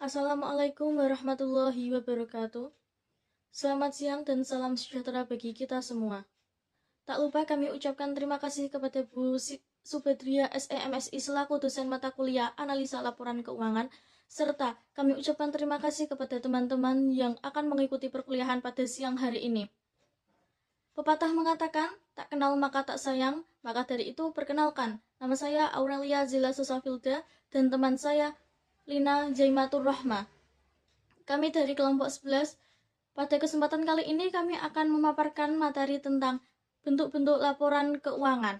Assalamualaikum warahmatullahi wabarakatuh. Selamat siang dan salam sejahtera bagi kita semua. Tak lupa kami ucapkan terima kasih kepada Bu Subedria SEMSI selaku dosen mata kuliah Analisa Laporan Keuangan, serta kami ucapkan terima kasih kepada teman-teman yang akan mengikuti perkuliahan pada siang hari ini. Pepatah mengatakan, tak kenal maka tak sayang, maka dari itu perkenalkan, nama saya Aurelia Zila Susafilda dan teman saya Lina Jaimatur Rahma. Kami dari kelompok 11. Pada kesempatan kali ini kami akan memaparkan materi tentang bentuk-bentuk laporan keuangan.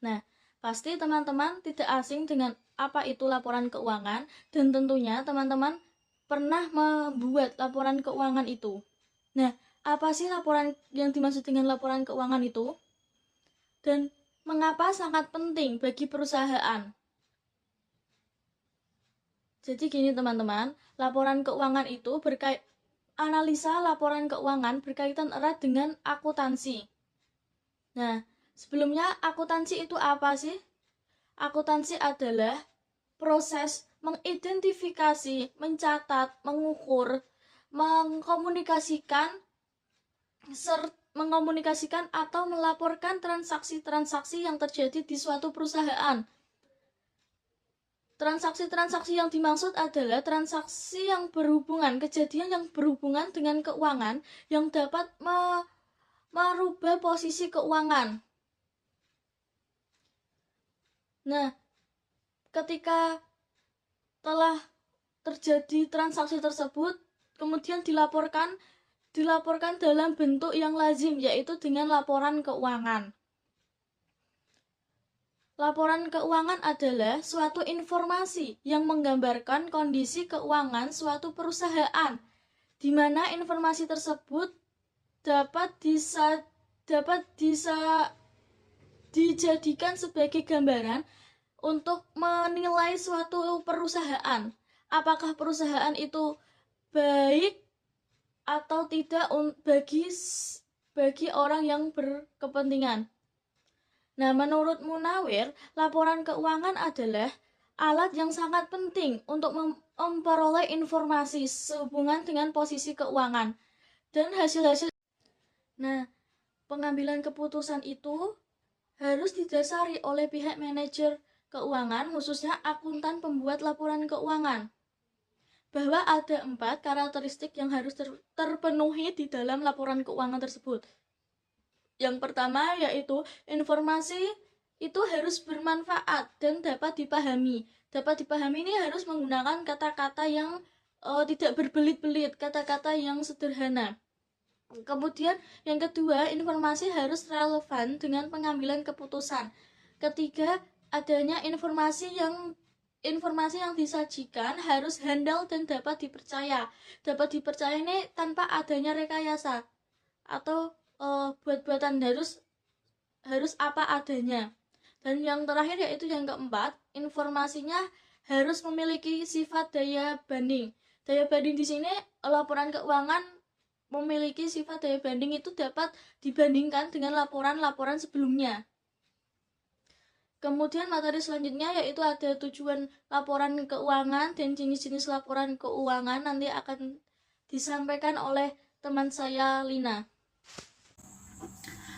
Nah, pasti teman-teman tidak asing dengan apa itu laporan keuangan dan tentunya teman-teman pernah membuat laporan keuangan itu. Nah, apa sih laporan yang dimaksud dengan laporan keuangan itu? Dan mengapa sangat penting bagi perusahaan? Jadi gini teman-teman, laporan keuangan itu analisa laporan keuangan berkaitan erat dengan akuntansi. Nah, sebelumnya akuntansi itu apa sih? Akuntansi adalah proses mengidentifikasi, mencatat, mengukur, mengkomunikasikan atau melaporkan transaksi-transaksi yang terjadi di suatu perusahaan. Transaksi-transaksi yang dimaksud adalah transaksi yang berhubungan, kejadian yang berhubungan dengan keuangan yang dapat merubah posisi keuangan. Nah, ketika telah terjadi transaksi tersebut, kemudian dilaporkan dalam bentuk yang lazim, yaitu dengan laporan keuangan. Laporan keuangan adalah suatu informasi yang menggambarkan kondisi keuangan suatu perusahaan, di mana informasi tersebut dapat dijadikan sebagai gambaran untuk menilai suatu perusahaan. Apakah perusahaan itu baik atau tidak bagi orang yang berkepentingan. Nah, menurut Munawir, laporan keuangan adalah alat yang sangat penting untuk memperoleh informasi sehubungan dengan posisi keuangan dan hasil-hasil. Nah, pengambilan keputusan itu harus didasari oleh pihak manajer keuangan, khususnya akuntan pembuat laporan keuangan. Bahwa ada 4 karakteristik yang harus terpenuhi di dalam laporan keuangan tersebut. Yang pertama yaitu informasi itu harus bermanfaat dan dapat dipahami. Dapat dipahami ini harus menggunakan kata-kata yang tidak berbelit-belit, kata-kata yang sederhana. Kemudian yang kedua, informasi harus relevan dengan pengambilan keputusan. Ketiga, adanya informasi yang disajikan harus handal dan dapat dipercaya. Dapat dipercaya ini tanpa adanya rekayasa atau buat-buatan, harus apa adanya. Dan yang terakhir yaitu yang keempat, informasinya harus memiliki sifat daya banding. Daya banding di sini laporan keuangan memiliki sifat daya banding itu dapat dibandingkan dengan laporan-laporan sebelumnya. Kemudian materi selanjutnya yaitu ada tujuan laporan keuangan dan jenis-jenis laporan keuangan, nanti akan disampaikan oleh teman saya Lina.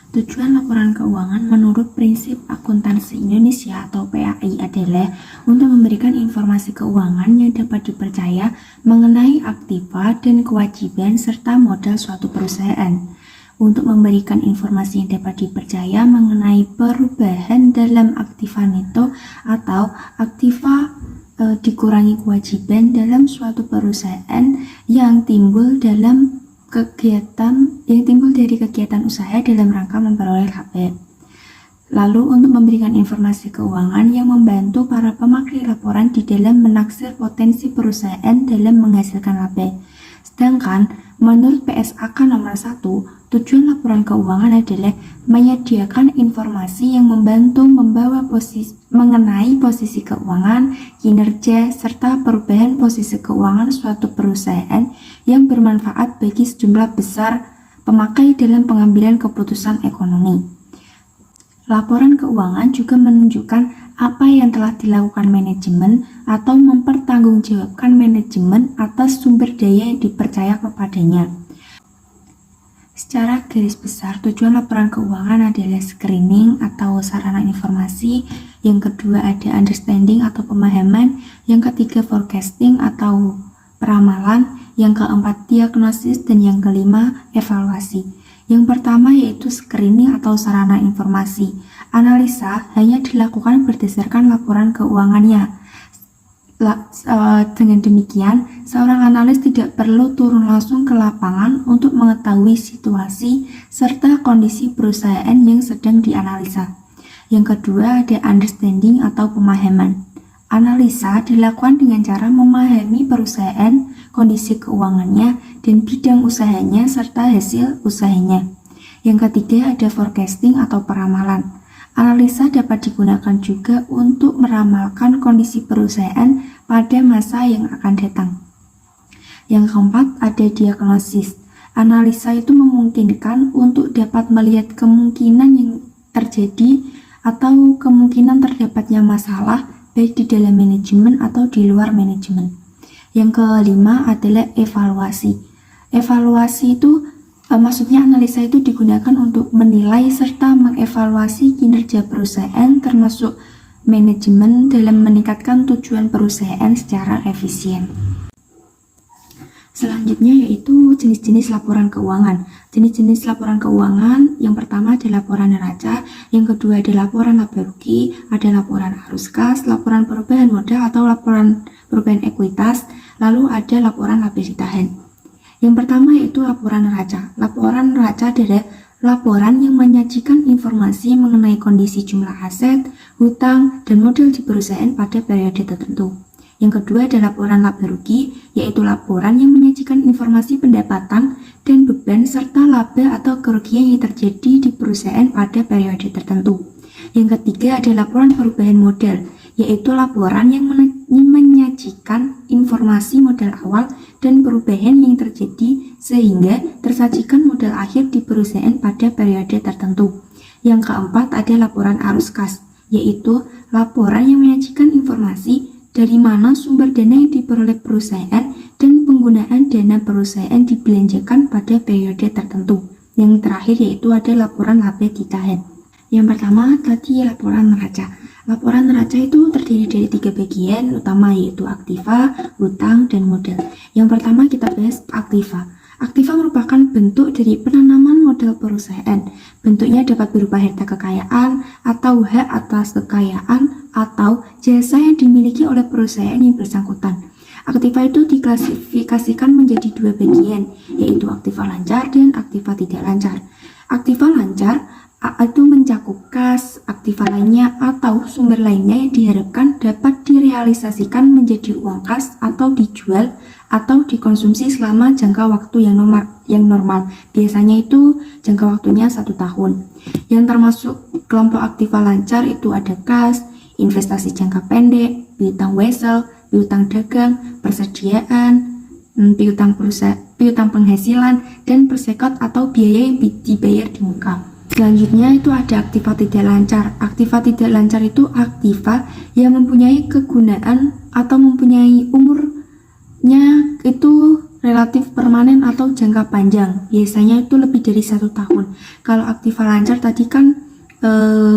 Tujuan laporan keuangan menurut prinsip akuntansi Indonesia atau PAI adalah untuk memberikan informasi keuangan yang dapat dipercaya mengenai aktiva dan kewajiban serta modal suatu perusahaan. Untuk memberikan informasi yang dapat dipercaya mengenai perubahan dalam aktiva neto atau aktiva dikurangi kewajiban dalam suatu perusahaan yang timbul dari kegiatan usaha dalam rangka memperoleh laba. Lalu untuk memberikan informasi keuangan yang membantu para pemakai laporan di dalam menaksir potensi perusahaan dalam menghasilkan laba. Sedangkan menurut PSAK nomor 1, tujuan laporan keuangan adalah menyediakan informasi yang membantu mengenai posisi keuangan, kinerja, serta perubahan posisi keuangan suatu perusahaan yang bermanfaat bagi sejumlah besar pemakai dalam pengambilan keputusan ekonomi. Laporan keuangan juga menunjukkan apa yang telah dilakukan manajemen atau mempertanggungjawabkan manajemen atas sumber daya yang dipercaya kepadanya. Secara garis besar, tujuan laporan keuangan adalah screening atau sarana informasi, yang kedua ada understanding atau pemahaman, yang ketiga forecasting atau peramalan, yang keempat diagnosis, dan yang kelima evaluasi. Yang pertama yaitu screening atau sarana informasi. Analisa hanya dilakukan berdasarkan laporan keuangannya. Dengan demikian, seorang analis tidak perlu turun langsung ke lapangan untuk mengetahui situasi serta kondisi perusahaan yang sedang dianalisa. Yang kedua ada understanding atau pemahaman. Analisa dilakukan dengan cara memahami perusahaan, kondisi keuangannya, dan bidang usahanya serta hasil usahanya. Yang ketiga ada forecasting atau peramalan. Analisa dapat digunakan juga untuk meramalkan kondisi perusahaan pada masa yang akan datang. Yang keempat ada diagnosis. Analisa itu memungkinkan untuk dapat melihat kemungkinan yang terjadi atau kemungkinan terdapatnya masalah baik di dalam manajemen atau di luar manajemen. Yang kelima adalah evaluasi. Evaluasi itu maksudnya analisa itu digunakan untuk menilai serta mengevaluasi kinerja perusahaan termasuk manajemen dalam meningkatkan tujuan perusahaan secara efisien. Selanjutnya yaitu jenis-jenis laporan keuangan. Jenis-jenis laporan keuangan yang pertama ada laporan neraca, yang kedua ada laporan laba rugi, ada laporan arus kas, laporan perubahan modal atau laporan perubahan ekuitas, lalu ada laporan laba ditahan. Yang pertama yaitu laporan neraca. Laporan neraca adalah laporan yang menyajikan informasi mengenai kondisi jumlah aset, hutang, dan modal di perusahaan pada periode tertentu. Yang kedua adalah laporan laba rugi, yaitu laporan yang menyajikan informasi pendapatan dan beban serta laba atau kerugian yang terjadi di perusahaan pada periode tertentu. Yang ketiga adalah laporan perubahan modal, yaitu laporan yang menyajikan informasi modal awal dan perubahan yang terjadi sehingga tersajikan modal akhir di perusahaan pada periode tertentu. Yang keempat ada laporan arus kas, yaitu laporan yang menyajikan informasi dari mana sumber dana yang diperoleh perusahaan dan penggunaan dana perusahaan dibelanjakan pada periode tertentu. Yang terakhir yaitu ada laporan laba ditahan. Yang pertama tadi laporan neraca. Laporan neraca itu terdiri dari 3 bagian utama yaitu aktiva, hutang, dan modal. Yang pertama kita bahas aktiva. Aktiva merupakan bentuk dari penanaman modal perusahaan. Bentuknya dapat berupa harta kekayaan atau hak atas kekayaan atau jasa yang dimiliki oleh perusahaan yang bersangkutan. Aktiva itu diklasifikasikan menjadi 2 bagian, yaitu aktiva lancar dan aktiva tidak lancar. Aktiva lancar itu mencakup kas, aktiva lainnya atau sumber lainnya yang diharapkan dapat direalisasikan menjadi uang kas atau dijual atau dikonsumsi selama jangka waktu yang normal. Biasanya itu jangka waktunya 1 tahun. Yang termasuk kelompok aktiva lancar itu ada kas, investasi jangka pendek, piutang wesel, piutang dagang, persediaan, piutang penghasilan, dan persekot atau biaya yang dibayar di muka. Selanjutnya itu ada aktiva tidak lancar. Aktiva tidak lancar itu aktiva yang mempunyai kegunaan atau mempunyai umurnya itu relatif permanen atau jangka panjang. Biasanya itu lebih dari 1 tahun. Kalau aktiva lancar tadi kan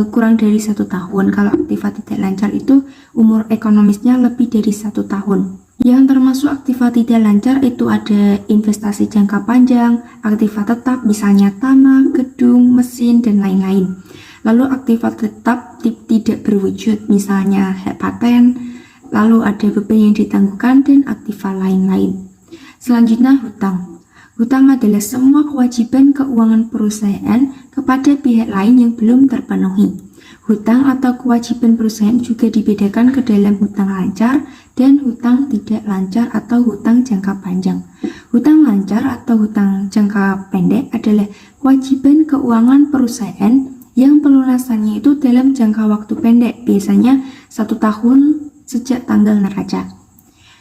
kurang dari 1 tahun. Kalau aktiva tidak lancar itu umur ekonomisnya lebih dari 1 tahun. Yang termasuk aktiva tidak lancar itu ada investasi jangka panjang, aktiva tetap misalnya tanah, gedung, mesin, dan lain-lain. Lalu aktiva tetap tidak berwujud misalnya hak paten, lalu ada beban yang ditangguhkan, dan aktiva lain-lain. Selanjutnya hutang. Hutang adalah semua kewajiban keuangan perusahaan kepada pihak lain yang belum terpenuhi. Hutang atau kewajiban perusahaan juga dibedakan ke dalam hutang lancar dan hutang tidak lancar atau hutang jangka panjang. Hutang lancar atau hutang jangka pendek adalah kewajiban keuangan perusahaan yang pelunasannya itu dalam jangka waktu pendek, biasanya 1 tahun sejak tanggal neraca.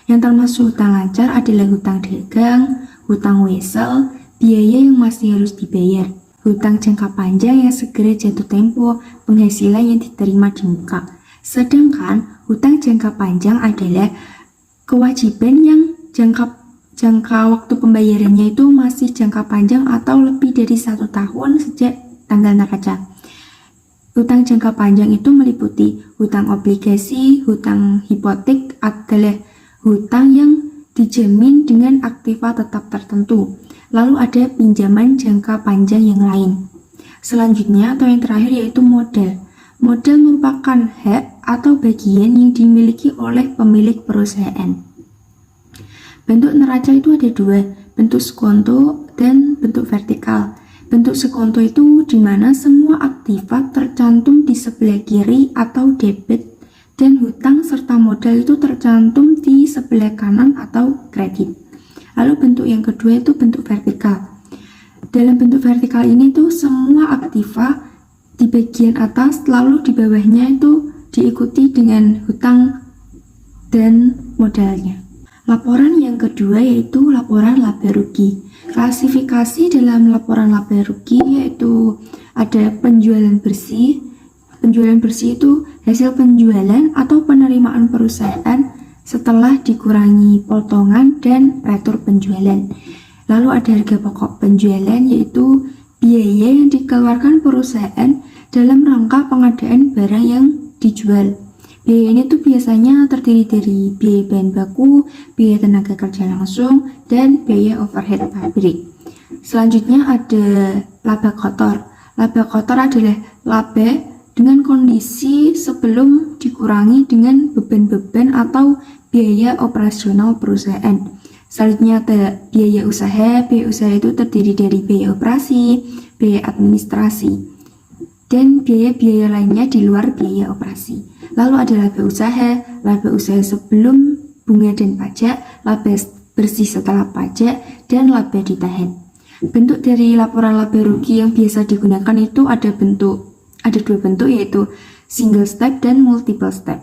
Yang termasuk hutang lancar adalah hutang dagang, hutang wesel, biaya yang masih harus dibayar. Hutang jangka panjang yang segera jatuh tempo, penghasilan yang diterima di muka. Sedangkan hutang jangka panjang adalah kewajiban yang jangka waktu pembayarannya itu masih jangka panjang atau lebih dari 1 tahun sejak tanggal neraca. Hutang jangka panjang itu meliputi hutang obligasi, hutang hipotek adalah hutang yang dijamin dengan aktiva tetap tertentu. Lalu ada pinjaman jangka panjang yang lain. Selanjutnya atau yang terakhir yaitu modal. Modal merupakan hak atau bagian yang dimiliki oleh pemilik perusahaan. Bentuk neraca itu ada dua, bentuk sekonto dan bentuk vertikal. Bentuk sekonto itu di mana semua aktiva tercantum di sebelah kiri atau debit dan hutang serta modal itu tercantum di sebelah kanan atau kredit. Lalu bentuk yang kedua itu bentuk vertikal. Dalam bentuk vertikal ini tuh semua aktiva di bagian atas lalu di bawahnya itu diikuti dengan hutang dan modalnya. Laporan yang kedua yaitu laporan laba rugi. Klasifikasi dalam laporan laba rugi yaitu ada penjualan bersih. Penjualan bersih itu hasil penjualan atau penerimaan perusahaan setelah dikurangi potongan dan retur penjualan. Lalu ada harga pokok penjualan yaitu biaya yang dikeluarkan perusahaan dalam rangka pengadaan barang yang dijual. Biaya ini tuh biasanya terdiri dari biaya bahan baku, biaya tenaga kerja langsung, dan biaya overhead pabrik. Selanjutnya ada laba kotor. Laba kotor adalah laba dengan kondisi sebelum dikurangi dengan beban-beban atau biaya operasional perusahaan. Selanjutnya ada biaya usaha. Biaya usaha itu terdiri dari biaya operasi, biaya administrasi, dan biaya-biaya lainnya di luar biaya operasi. Lalu ada laba usaha sebelum bunga dan pajak, laba bersih setelah pajak, dan laba ditahan. Bentuk dari laporan laba rugi yang biasa digunakan itu ada dua bentuk yaitu single step dan multiple step.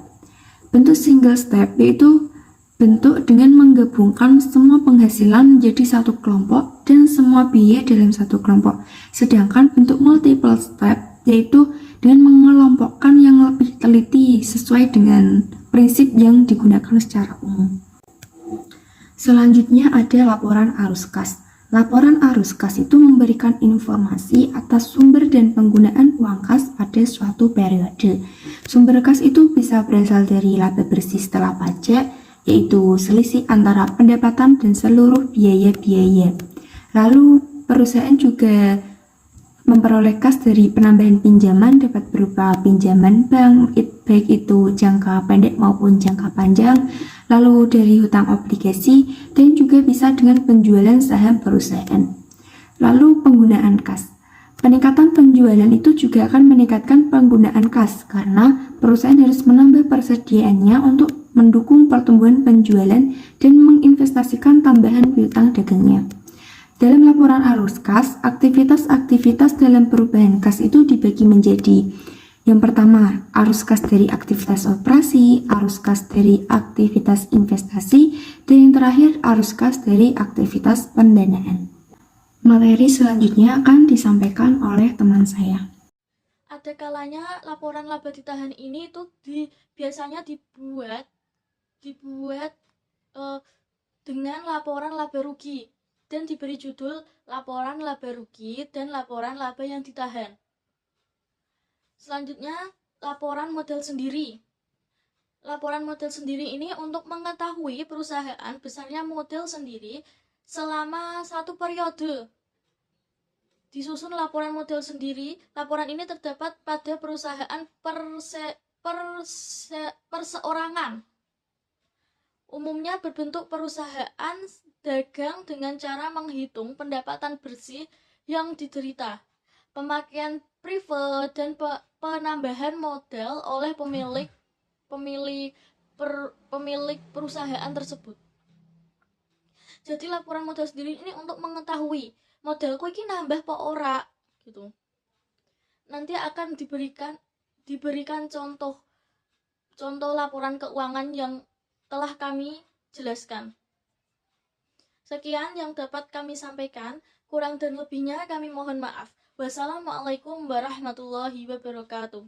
Bentuk single step yaitu bentuk dengan menggabungkan semua penghasilan menjadi satu kelompok dan semua biaya dalam satu kelompok. Sedangkan bentuk multiple step yaitu dengan mengelompokkan yang lebih teliti sesuai dengan prinsip yang digunakan secara umum. Selanjutnya ada laporan arus kas. Laporan arus kas itu memberikan informasi atas sumber dan penggunaan uang kas pada suatu periode. Sumber kas itu bisa berasal dari laba bersih setelah pajak, yaitu selisih antara pendapatan dan seluruh biaya-biaya. Lalu perusahaan juga memperoleh kas dari penambahan pinjaman dapat berupa pinjaman bank, baik itu jangka pendek maupun jangka panjang, lalu dari hutang obligasi, dan juga bisa dengan penjualan saham perusahaan. Lalu penggunaan kas. Peningkatan penjualan itu juga akan meningkatkan penggunaan kas karena perusahaan harus menambah persediaannya untuk mendukung pertumbuhan penjualan dan menginvestasikan tambahan piutang dagangnya. Dalam laporan arus kas, aktivitas-aktivitas dalam perubahan kas itu dibagi menjadi yang pertama, arus kas dari aktivitas operasi, arus kas dari aktivitas investasi, dan yang terakhir, arus kas dari aktivitas pendanaan. Materi selanjutnya akan disampaikan oleh teman saya. Ada kalanya laporan laba ditahan ini itu biasanya dibuat dengan laporan laba rugi dan diberi judul laporan laba rugi dan laporan laba yang ditahan. Selanjutnya, laporan modal sendiri. Laporan modal sendiri ini untuk mengetahui perusahaan besarnya modal sendiri selama satu periode. Disusun laporan modal sendiri. Laporan ini terdapat pada perusahaan perseorangan. Umumnya berbentuk perusahaan dagang dengan cara menghitung pendapatan bersih yang diderita, pemakaian privat, dan penambahan modal oleh pemilik perusahaan tersebut. Jadi laporan modal sendiri ini untuk mengetahui modalku ini nambah apa ora gitu. Nanti akan diberikan contoh laporan keuangan yang telah kami jelaskan. Sekian yang dapat kami sampaikan, kurang dan lebihnya kami mohon maaf. Wassalamualaikum warahmatullahi wabarakatuh.